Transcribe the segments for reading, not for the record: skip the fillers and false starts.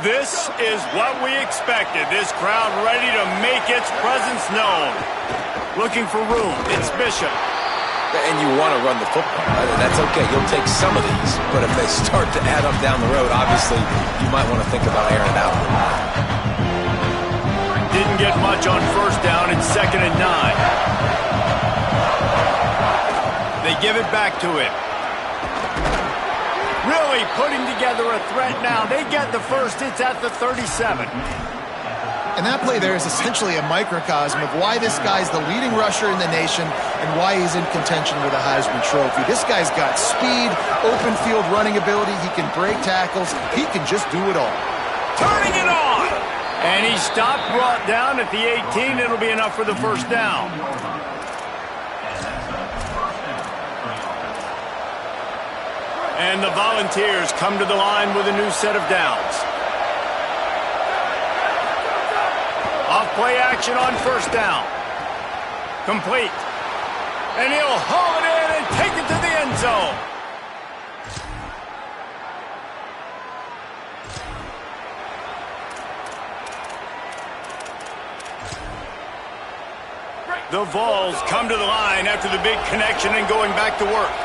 This is what we expected. This crowd ready to make its presence known. Looking for room. It's Bishop. And you want to run the football, right? And that's okay. You'll take some of these. But if they start to add up down the road, obviously, you might want to think about airing it out. Didn't get much on first down. It's 2nd and 9. They give it back to him. Really putting together a threat now. They get the first. It's at the 37. And that play there is essentially a microcosm of why this guy's the leading rusher in the nation and why he's in contention with a Heisman Trophy. This guy's got speed, open field running ability. He can break tackles. He can just do it all. Turning it on. And he stopped, brought down at the 18. It'll be enough for the first down. And the Volunteers come to the line with a new set of downs. Off-play action on first down. Complete. And he'll haul it in and take it to the end zone. The Vols come to the line after the big connection and going back to work.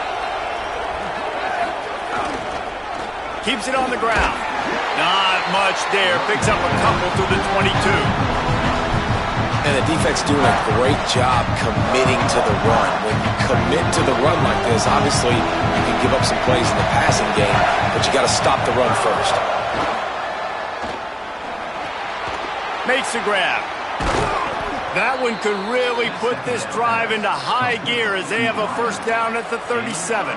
Keeps it on the ground. Not much there. Picks up a couple to the 22. And the defense doing a great job committing to the run. When you commit to the run like this, obviously you can give up some plays in the passing game, but you got to stop the run first. Makes the grab. That one could really put this drive into high gear as they have a first down at the 37.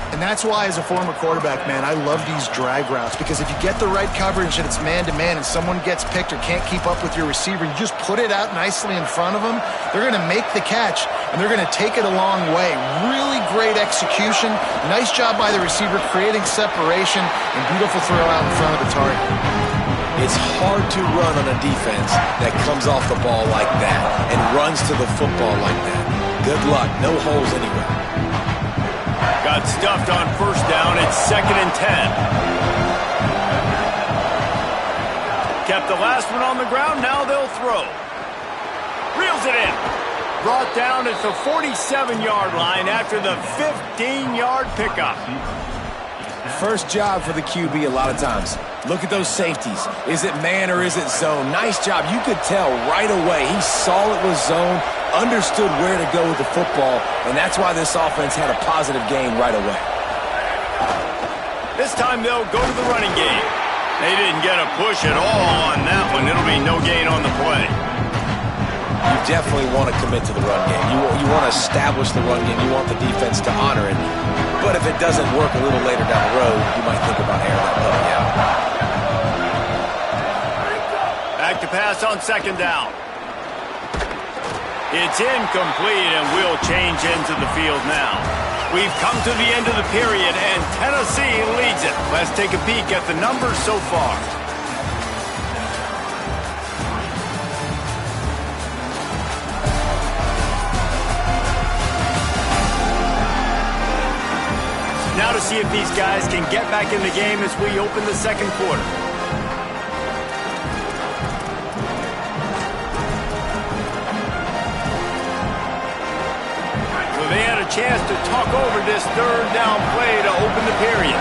And that's why, as a former quarterback, man, I love these drag routes, because if you get the right coverage and it's man-to-man and someone gets picked or can't keep up with your receiver, you just put it out nicely in front of them, they're going to make the catch, and they're going to take it a long way. Really great execution. Nice job by the receiver creating separation, and beautiful throw out in front of the target. It's hard to run on a defense that comes off the ball like that and runs to the football like that. Good luck. No holes anywhere. Got stuffed on first down. It's 2nd and 10. Kept the last one on the ground. Now they'll throw. Reels it in. Brought down at the 47-yard line after the 15-yard pickup. First job for the QB a lot of times. Look at those safeties. Is it man or is it zone? Nice job. You could tell right away. He saw it was zone, understood where to go with the football, and that's why this offense had a positive gain right away. This time they'll go to the running game. They didn't get a push at all on that one. It'll be no gain on the play. You definitely want to commit to the run game. You want to establish the run game. You want the defense to honor it. But if it doesn't work a little later down the road, you might think about airing that play out. Back to pass on second down. It's incomplete, and we'll change into the field now. We've come to the end of the period, and Tennessee leads it. Let's take a peek at the numbers so far. Now to see if these guys can get back in the game as we open the second quarter. So they had a chance to talk over this third down play to open the period.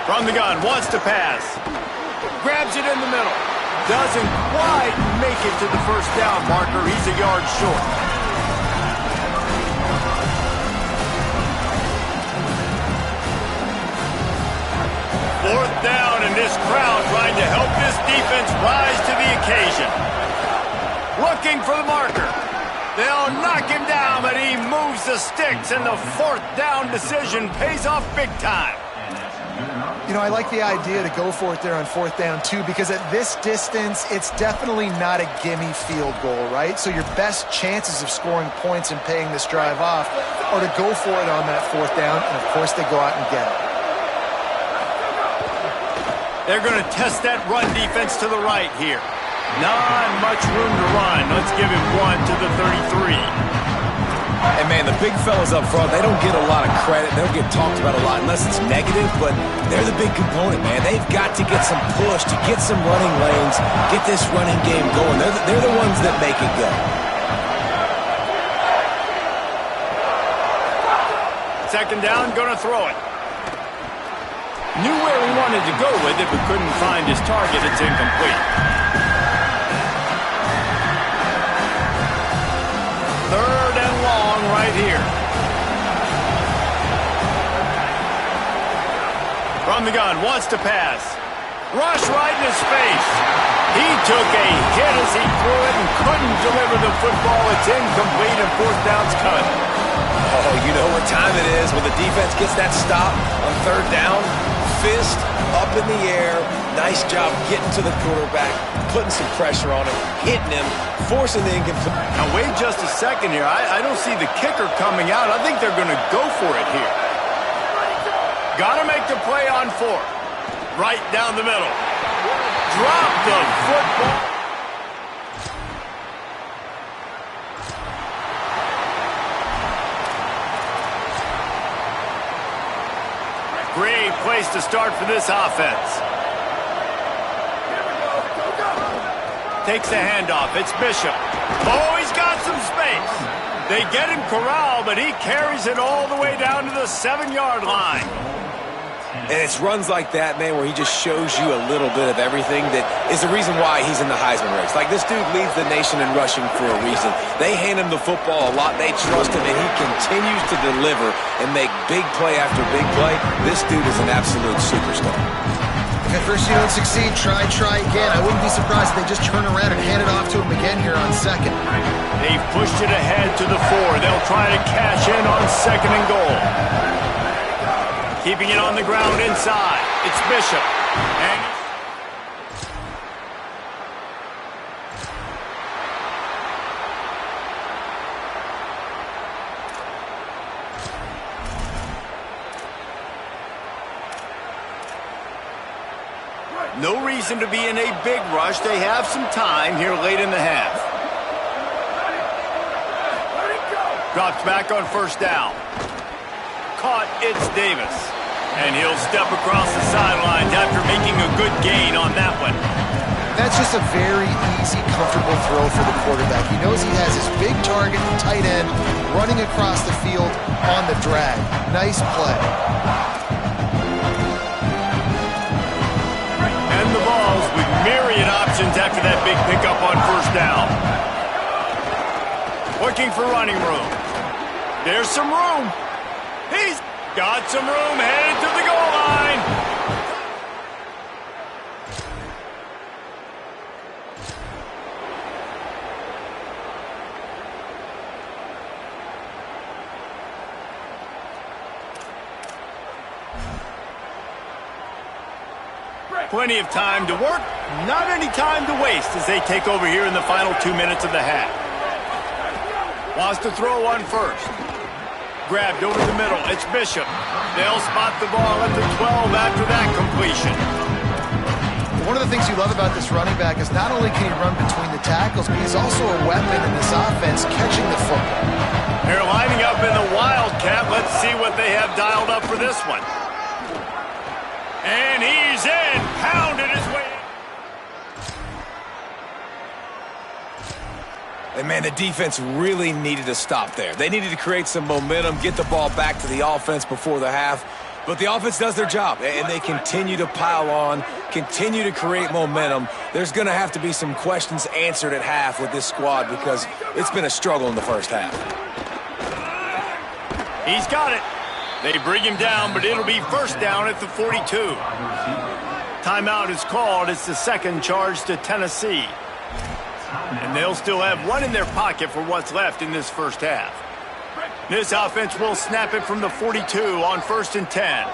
From the gun, wants to pass. Grabs it in the middle. Doesn't quite make it to the first down marker. He's a yard short. Fourth down, and this crowd trying to help this defense rise to the occasion. Looking for the marker. They'll knock him down, but he moves the sticks, and the fourth down decision pays off big time. You know, I like the idea to go for it there on fourth down, too, because at this distance, it's definitely not a gimme field goal, right? So your best chances of scoring points and paying this drive off are to go for it on that fourth down, and, of course, they go out and get it. They're going to test that run defense to the right here. Not much room to run. Let's give him one to the 33. And, man, the big fellas up front, they don't get a lot of credit. They don't get talked about a lot unless it's negative, but they're the big component, man. They've got to get some push, to get some running lanes, get this running game going. They're the ones that make it go. Second down, going to throw it. Knew where he wanted to go with it, but couldn't find his target. It's incomplete. Third and long right here. From the gun, wants to pass. Rush right in his face. He took a hit as he threw it and couldn't deliver the football. It's incomplete and fourth down's cut. Oh, you know what time it is when the defense gets that stop on third down. Fist up in the air. Nice job getting to the quarterback, putting some pressure on him, hitting him, forcing the incomplete. Now, wait just a second here. I don't see the kicker coming out. I think they're going to go for it here. Got to make the play on fourth. Right down the middle. Drop the football. Great place to start for this offense. Takes the handoff. It's Bishop. Oh, he's got some space. They get him corralled, but he carries it all the way down to the 7-yard line. And it's runs like that, man, where he just shows you a little bit of everything that is the reason why he's in the Heisman race. Like, this dude leads the nation in rushing for a reason. They hand him the football a lot. They trust him, and he continues to deliver and make big play after big play. This dude is an absolute superstar. If at first you don't succeed, try again. I wouldn't be surprised if they just turn around and hand it off to him again here on second. They've pushed it ahead to the 4. They'll try to cash in on second and goal. Keeping it on the ground inside. It's Bishop. And no reason to be in a big rush. They have some time here late in the half. Drops back on first down. Caught, it's Davis. And he'll step across the sidelines after making a good gain on that one. That's just a very easy, comfortable throw for the quarterback. He knows he has his big target, tight end, running across the field on the drag. Nice play. And the balls with myriad options after that big pickup on first down. Looking for running room. There's some room. He's got some room headed to the goal line. Plenty of time to work, not any time to waste as they take over here in the final 2 minutes of the half. Wants to throw on first. Grabbed over the middle. It's Bishop. They'll spot the ball at the 12 after that completion. One of the things you love about this running back is not only can he run between the tackles, but he's also a weapon in this offense catching the football. They're lining up in the Wildcat. Let's see what they have dialed up for this one. And he's in. Pounded his way in. And, man, the defense really needed to stop there. They needed to create some momentum, get the ball back to the offense before the half. But the offense does their job, and they continue to pile on, continue to create momentum. There's going to have to be some questions answered at half with this squad because it's been a struggle in the first half. He's got it. They bring him down, but it'll be first down at the 42. Timeout is called. It's the second charge to Tennessee. And they'll still have one in their pocket for what's left in this first half. This offense will snap it from the 42 on first and 10.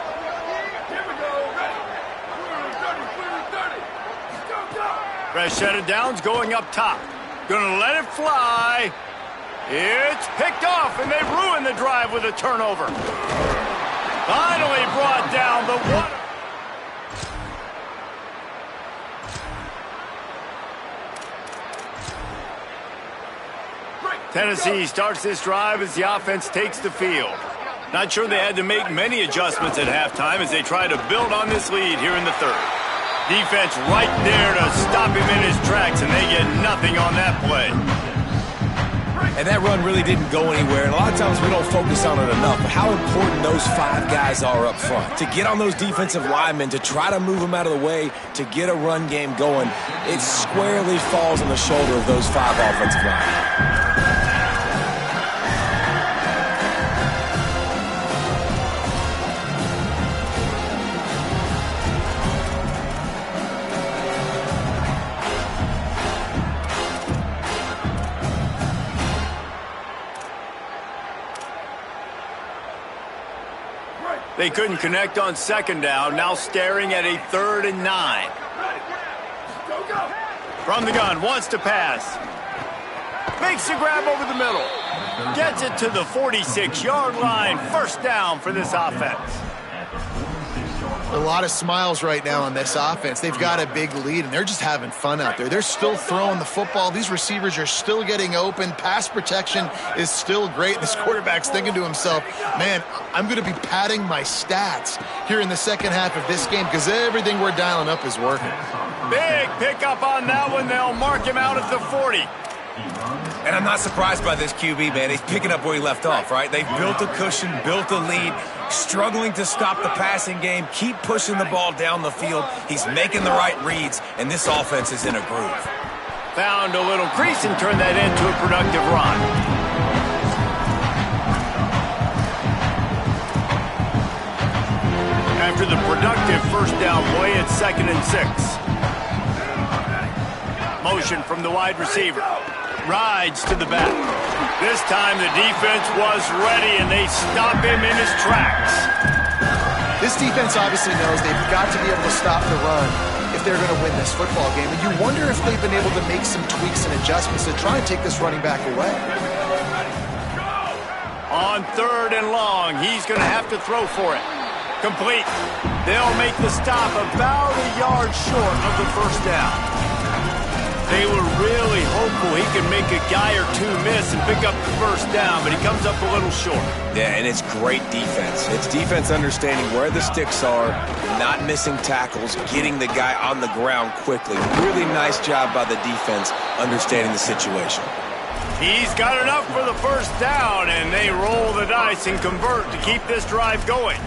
Fresh set of downs going up top. Gonna let it fly. It's picked off, and they ruin the drive with a turnover. Finally brought down the one. Tennessee starts this drive as the offense takes the field. Not sure they had to make many adjustments at halftime as they try to build on this lead here in the third. Defense right there to stop him in his tracks, and they get nothing on that play. And that run really didn't go anywhere, and a lot of times we don't focus on it enough, but how important those 5 guys are up front. To get on those defensive linemen, to try to move them out of the way, to get a run game going, it squarely falls on the shoulder of those 5 offensive linemen. They couldn't connect on second down, now staring at a 3rd and 9. From the gun, wants to pass. Makes the grab over the middle. Gets it to the 46-yard line. First down for this offense. A lot of smiles right now on this offense. They've got a big lead, and they're just having fun out there. They're still throwing the football. These receivers are still getting open. Pass protection is still great. This quarterback's thinking to himself, man, I'm going to be padding my stats here in the second half of this game because everything we're dialing up is working. Big pickup on that one. They'll mark him out at the 40. And I'm not surprised by this QB, man. He's picking up where he left off, right? They've built a cushion, built a lead, struggling to stop the passing game, keep pushing the ball down the field. He's making the right reads, and this offense is in a groove. Found a little crease and turned that into a productive run. After the productive first down play, it's 2nd and 6. Motion from the wide receiver. Rides to the back. This time the defense was ready, and they stop him in his tracks. This defense obviously knows they've got to be able to stop the run if they're going to win this football game. And you wonder if they've been able to make some tweaks and adjustments to try and take this running back away. On 3rd and long, he's going to have to throw for it. Complete. They'll make the stop about a yard short of the first down. They were really hopeful he could make a guy or two miss and pick up the first down, but he comes up a little short. Yeah, and it's great defense. It's defense understanding where the sticks are, not missing tackles, getting the guy on the ground quickly. Really nice job by the defense understanding the situation. He's got enough for the first down, and they roll the dice and convert to keep this drive going.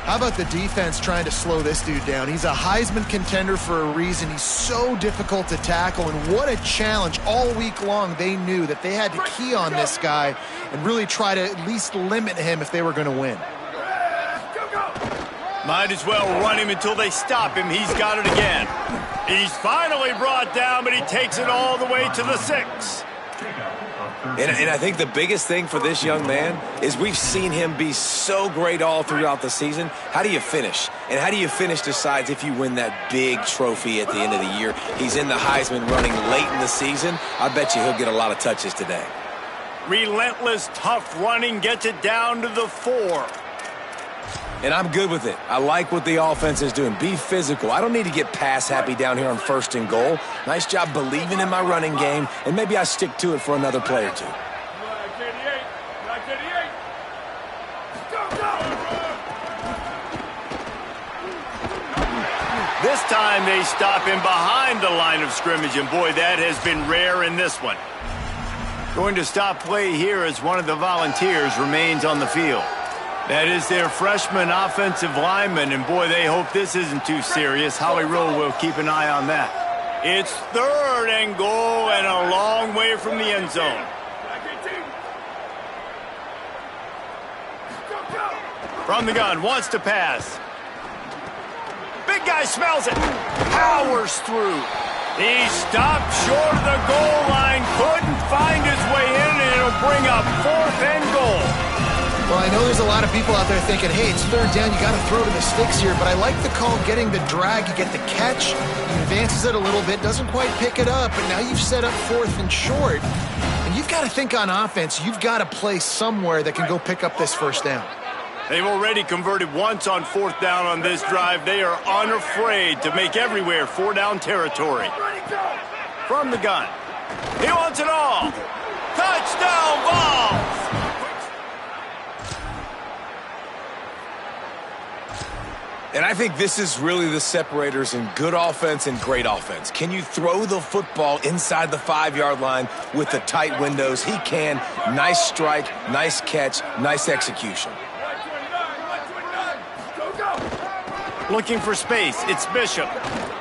How about the defense trying to slow this dude down? He's a Heisman contender for a reason. He's so difficult to tackle, and what a challenge. All week long, they knew that they had to key on this guy and really try to at least limit him if they were going to win. Might as well run him until they stop him. He's got it again. He's finally brought down, but he takes it all the way to the 6. And I think the biggest thing for this young man is we've seen him be so great all throughout the season. How do you finish? And how do you finish decides if you win that big trophy at the end of the year. He's in the Heisman running late in the season. I bet you he'll get a lot of touches today. Relentless, tough running gets it down to the 4. And I'm good with it. I like what the offense is doing. Be physical. I don't need to get pass happy down here on 1st and goal. Nice job believing in my running game, and maybe I stick to it for another play or two. This time they stop him behind the line of scrimmage, and boy, that has been rare in this one. Going to stop play here as one of the Volunteers remains on the field. That is their freshman offensive lineman, and boy, they hope this isn't too serious. Howie Rowe will keep an eye on that. It's 3rd and goal and a long way from the end zone. From the gun, wants to pass. Big guy smells it. Powers through. He stopped short of the goal line, couldn't find his way in, and it'll bring up 4th and goal. Well, I know there's a lot of people out there thinking, hey, it's 3rd down, you got to throw to the sticks here, but I like the call getting the drag. You get the catch, he advances it a little bit, doesn't quite pick it up, but now you've set up 4th and short. And you've got to think on offense, you've got to play somewhere that can go pick up this first down. They've already converted once on 4th down on this drive. They are unafraid to make everywhere 4-down territory. From the gun. He wants it all. Touchdown balls! And I think this is really the separators in good offense and great offense. Can you throw the football inside the 5-yard line with the tight windows? He can. Nice strike, nice catch, nice execution. Looking for space. It's Bishop.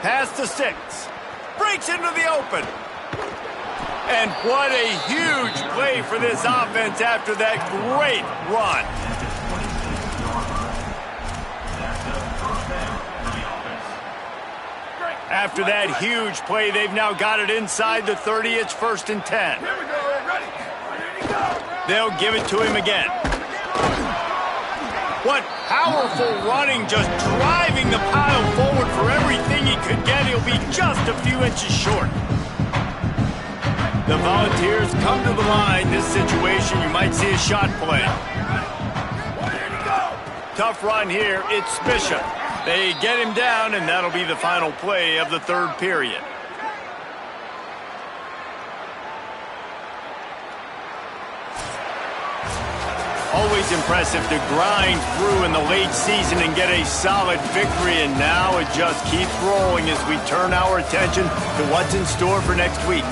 Pass to 6. Breaks into the open. And what a huge play for this offense after that great run. After that huge play, they've now got it inside the 30. It's 1st and 10. They'll give it to him again. What powerful running, just driving the pile forward for everything he could get. He'll be just a few inches short. The Volunteers come to the line. This situation, you might see a shot play. Tough run here. It's Bishop. They get him down, and that'll be the final play of the 3rd period. Always impressive to grind through in the late season and get a solid victory, and now it just keeps rolling as we turn our attention to what's in store for next week.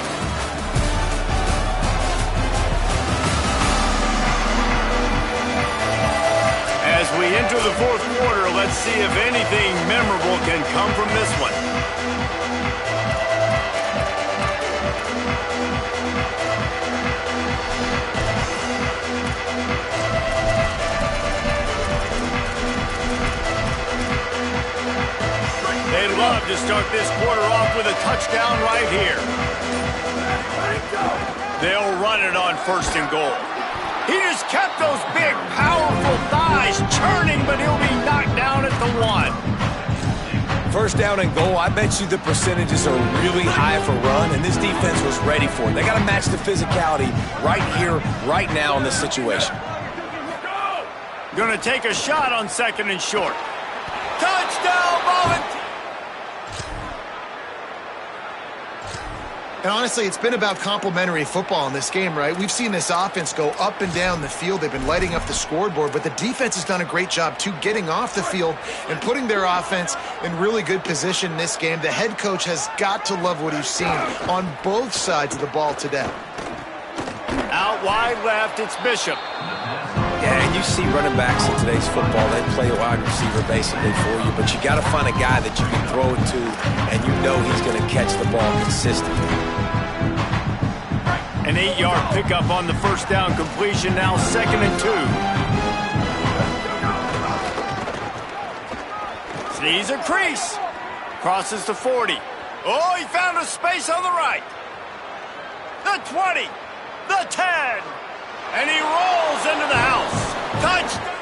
As we enter the 4th quarter, let's see if anything memorable can come from this one. They love to start this quarter off with a touchdown right here. They'll run it on 1st and goal. He just kept those big, powerful thighs churning, but he'll be knocked down at the 1. 1st down and goal, I bet you the percentages are really high for run, and this defense was ready for it. They got to match the physicality right here, right now in this situation. Going to take a shot on 2nd and short. Touchdown, Volunteers! And honestly, it's been about complementary football in this game, right? We've seen this offense go up and down the field. They've been lighting up the scoreboard, but the defense has done a great job, too, getting off the field and putting their offense in really good position in this game. The head coach has got to love what he's seen on both sides of the ball today. Out wide left, it's Bishop. Yeah, and you see running backs in today's football, they play a wide receiver basically for you, but you got to find a guy that you can throw it to, and you know he's going to catch the ball consistently. An 8-yard pickup on the 1st down completion, now 2nd and 2. Sees a crease. Crosses the 40. Oh, he found a space on the right. The 20. The 10. And he rolls into the house. Touchdown.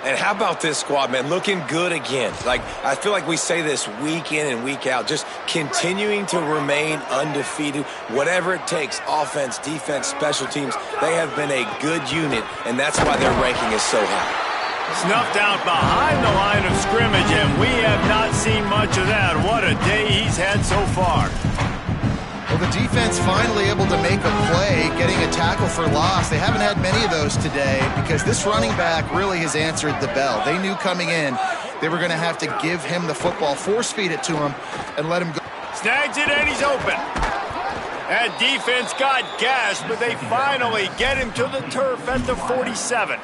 And how about this squad, man? Looking good again. Like, I feel like we say this week in and week out, just continuing to remain undefeated. Whatever it takes, offense, defense, special teams, they have been a good unit, and that's why their ranking is so high. Snuffed out behind the line of scrimmage, and we have not seen much of that. What a day he's had so far. Well, the defense finally able to make a play, getting a tackle for loss. They haven't had many of those today because this running back really has answered the bell. They knew coming in they were going to have to give him the football, force feed it to him, and let him go. Snags it, and he's open. That defense got gashed, but they finally get him to the turf at the 47.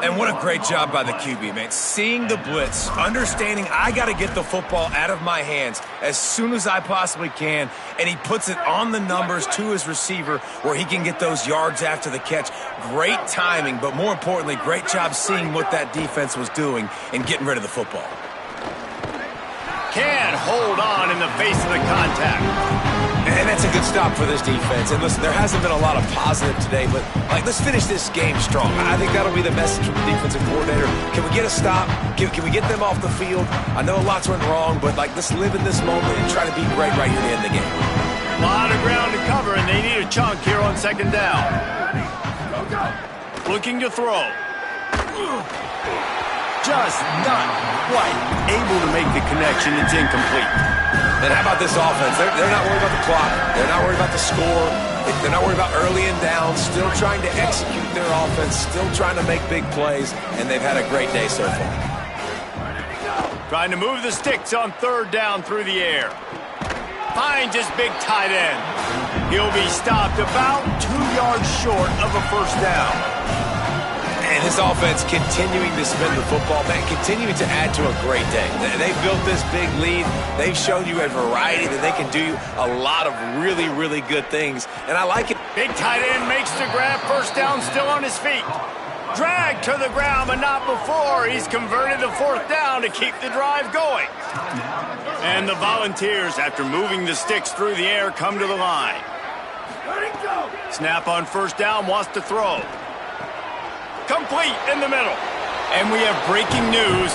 And what a great job by the QB, man. Seeing the blitz, understanding I got to get the football out of my hands as soon as I possibly can, and he puts it on the numbers to his receiver where he can get those yards after the catch. Great timing, but more importantly, great job seeing what that defense was doing and getting rid of the football. Can't hold on in the face of the contact. And that's a good stop for this defense. And listen, there hasn't been a lot of positive today, but let's finish this game strong. I think that'll be the message from the defensive coordinator. Can we get a stop? Can we get them off the field? I know lots went wrong, but let's live in this moment and try to be great right here to end the game. A lot of ground to cover, and they need a chunk here on 2nd down. Looking to throw. just not quite able to make the connection. It's incomplete. And how about this offense? They're not worried about the clock. They're not worried about the score. They're not worried about early and down. Still trying to execute their offense. Still trying to make big plays. And they've had a great day so far. Trying to move the sticks on third down through the air. Finds his big tight end. He'll be stopped about 2 yards short of a first down. And this offense continuing to spin the football, man, continuing to add to a great day. They've built this big lead. They've shown you a variety that they can do a lot of really, really good things. And I like it. Big tight end makes the grab. First down, still on his feet. Dragged to the ground, but not before. He's converted the fourth down to keep the drive going. And the Volunteers, after moving the sticks through the air, come to the line. Snap on first down, wants to throw. Complete in the middle. And we have breaking news.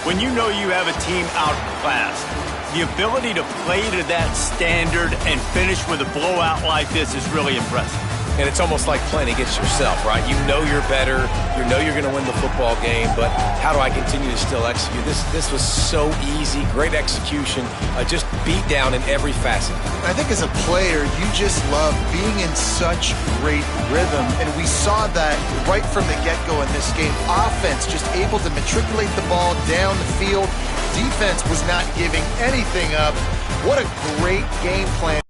When you know you have a team outclassed, the ability to play to that standard and finish with a blowout like this is really impressive. And it's almost like playing against yourself, right? You know you're better. You know you're going to win the football game, but how do I continue to still execute? This was so easy. Great execution. Just beat down in every facet. I think as a player, you just love being in such great rhythm, and we saw that right from the get-go in this game. Offense just able to matriculate the ball down the field. Defense was not giving anything up. What a great game plan.